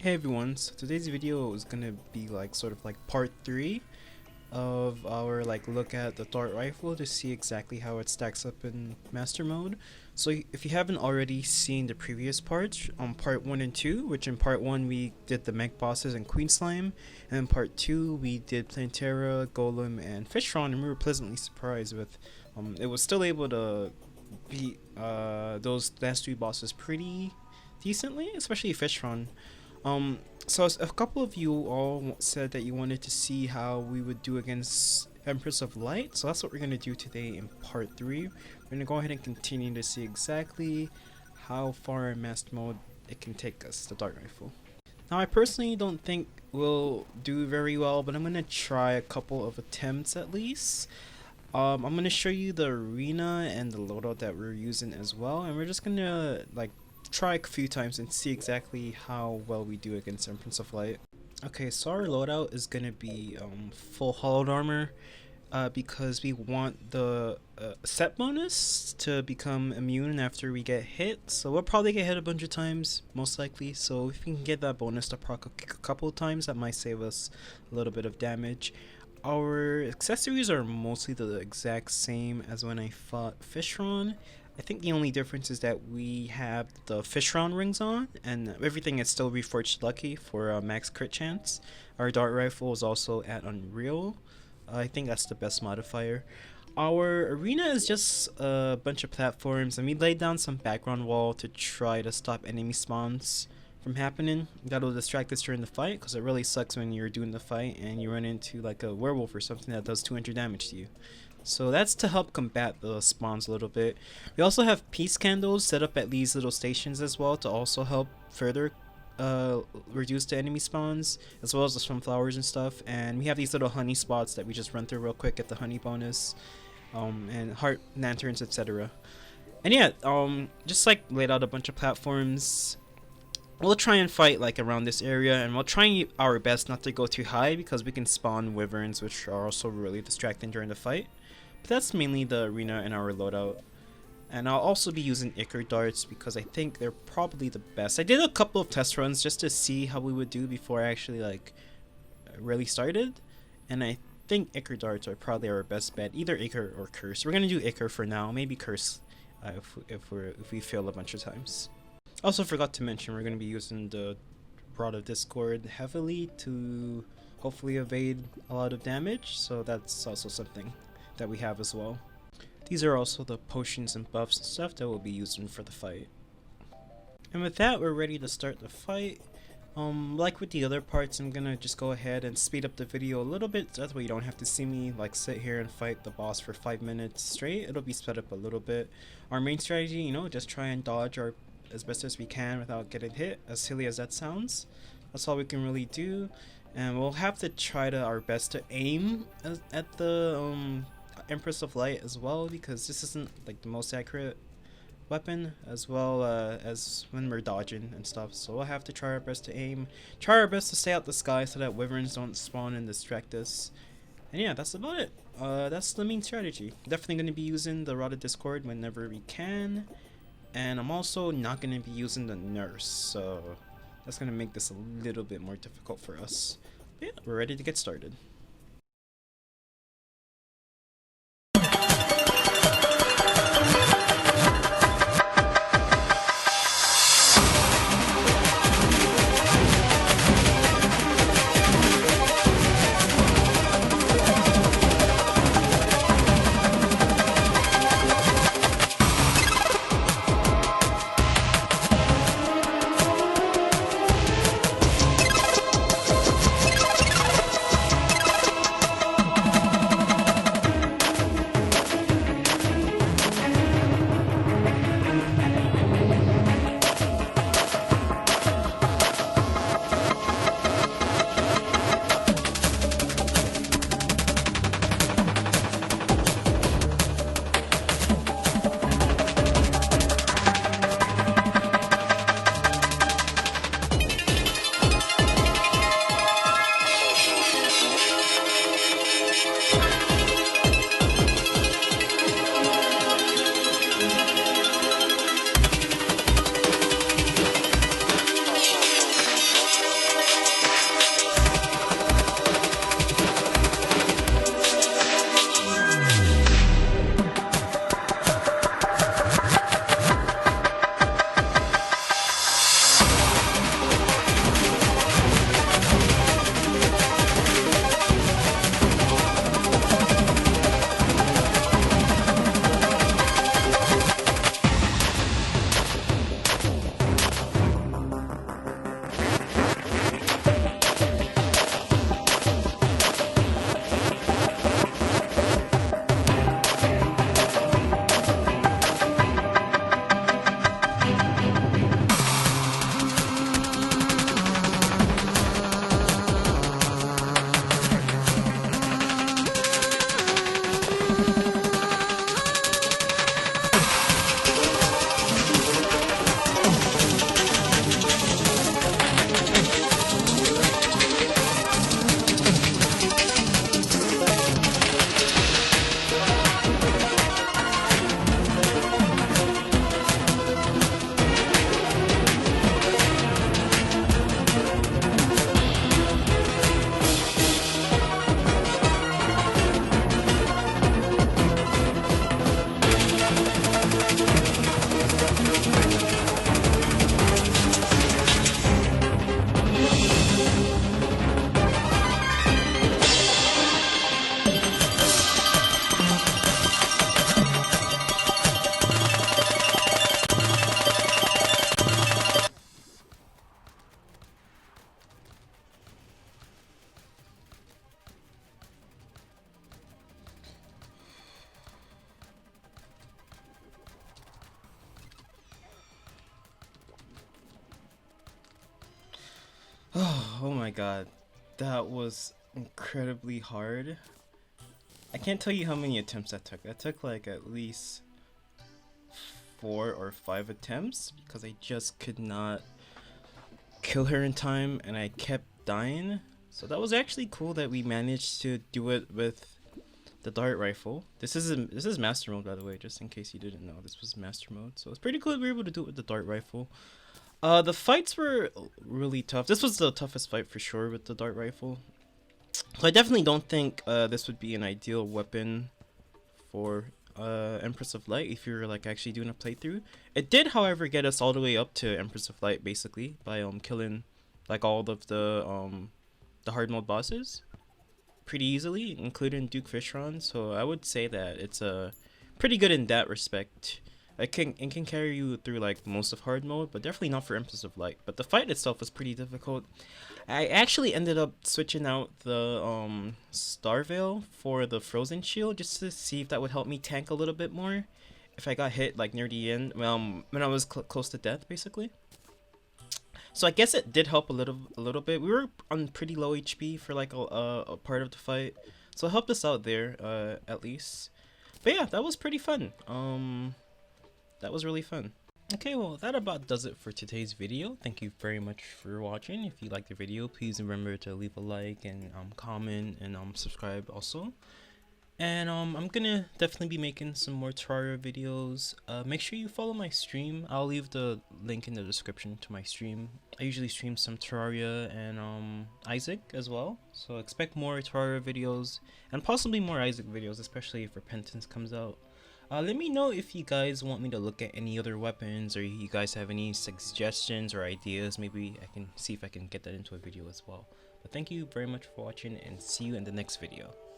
Hey everyone, so today's video is gonna be like sort of like part 3 of our look at the dart rifle to see exactly how it stacks up in master mode. So if you haven't already seen the previous parts on part 1 and 2, which in part 1 we did the mech bosses and queen slime, and in part 2 we did Plantera, Golem, and Fishron, and we were pleasantly surprised with it was still able to beat those last 3 bosses pretty decently, especially Fishron. So a couple of you all said that you wanted to see how we would do against Empress of Light, so that's what we're going to do today in part 3. We're going to go ahead and continue to see exactly how far in master mode it can take us, the dart rifle. Now I personally don't think we'll do very well, but I'm going to try a couple of attempts at least. I'm going to show you the arena and the loadout that we're using as well, and we're just going to try a few times and see exactly how well we do against Empress of Light. Okay, so our loadout is gonna be full hollowed armor because we want the set bonus to become immune after we get hit. So we'll probably get hit a bunch of times, most likely. So if we can get that bonus to proc a couple of times, that might save us a little bit of damage. Our accessories are mostly the exact same as when I fought Fishron. I think the only difference is that we have the Fishron rings on, and everything is still Reforged Lucky for max crit chance. Our dart rifle is also at Unreal. I think that's the best modifier. Our arena is just a bunch of platforms, and we laid down some background wall to try to stop enemy spawns from happening. That'll distract us during the fight, because it really sucks when you're doing the fight and you run into like a werewolf or something that does 200 damage to you. So that's to help combat the spawns a little bit. We also have peace candles set up at these little stations as well to also help further reduce the enemy spawns, as well as the sunflowers and stuff. And we have these little honey spots that we just run through real quick, get the honey bonus, and heart lanterns, etc. And yeah, just laid out a bunch of platforms. We'll try and fight around this area, and we'll try our best not to go too high because we can spawn wyverns, which are also really distracting during the fight. But that's mainly the arena and our loadout. And I'll also be using Ichor darts because I think they're probably the best. I did a couple of test runs just to see how we would do before I actually really started, and I think Ichor darts are probably our best bet, either Ichor or Curse. We're gonna do Ichor for now, maybe Curse if we fail a bunch of times. Also forgot to mention we're going to be using the Rod of Discord heavily to hopefully evade a lot of damage, so that's also something that we have as well. These are also the potions and buffs and stuff that we'll be using for the fight. And with that, we're ready to start the fight. Like with the other parts, I'm gonna just go ahead and speed up the video a little bit, so that way you don't have to see me sit here and fight the boss for 5 minutes straight. It'll be sped up a little bit. Our main strategy, just try and dodge our as best as we can without getting hit, as silly as that sounds. That's all we can really do, and we'll have to try our best to aim at the Empress of Light as well, because this isn't the most accurate weapon, as well as when we're dodging and stuff. So we'll have to try our best to aim, try our best to stay out the sky so that wyverns don't spawn and distract us. And yeah, that's about it. That's the main strategy. Definitely going to be using the Rod of Discord whenever we can. And I'm also not going to be using the nurse, so that's going to make this a little bit more difficult for us. But yeah, we're ready to get started. Oh my god, that was incredibly hard. I can't tell you how many attempts that took. That took like at least 4 or 5 attempts because I just could not kill her in time and I kept dying. So that was actually cool that we managed to do it with the dart rifle. This is master mode, by the way, just in case you didn't know. This was master mode. So it's pretty cool that we were able to do it with the dart rifle. The fights were really tough. This was the toughest fight for sure with the dart rifle. So I definitely don't think this would be an ideal weapon for Empress of Light if you're like actually doing a playthrough. It did, however, get us all the way up to Empress of Light basically by killing like all of the hard mode bosses pretty easily, including Duke Fishron. So I would say that it's pretty good in that respect. It can carry you through like most of hard mode, but definitely not for Empress of Light. But the fight itself was pretty difficult. I actually ended up switching out the Star Veil for the Frozen Shield just to see if that would help me tank a little bit more if I got hit like near the end, when I was close to death basically. So I guess it did help a little bit. We were on pretty low HP for like a part of the fight, so it helped us out there at least. But yeah, that was pretty fun. That was really fun. Okay, well, that about does it for today's video. Thank you very much for watching. If you liked the video, please remember to leave a like and comment and subscribe also. And I'm gonna definitely be making some more Terraria videos. Make sure you follow my stream. I'll leave the link in the description to my stream. I usually stream some Terraria and Isaac as well. So expect more Terraria videos and possibly more Isaac videos, especially if Repentance comes out. Let me know if you guys want me to look at any other weapons, or you guys have any suggestions or ideas. Maybe I can see if I can get that into a video as well. But thank you very much for watching and see you in the next video.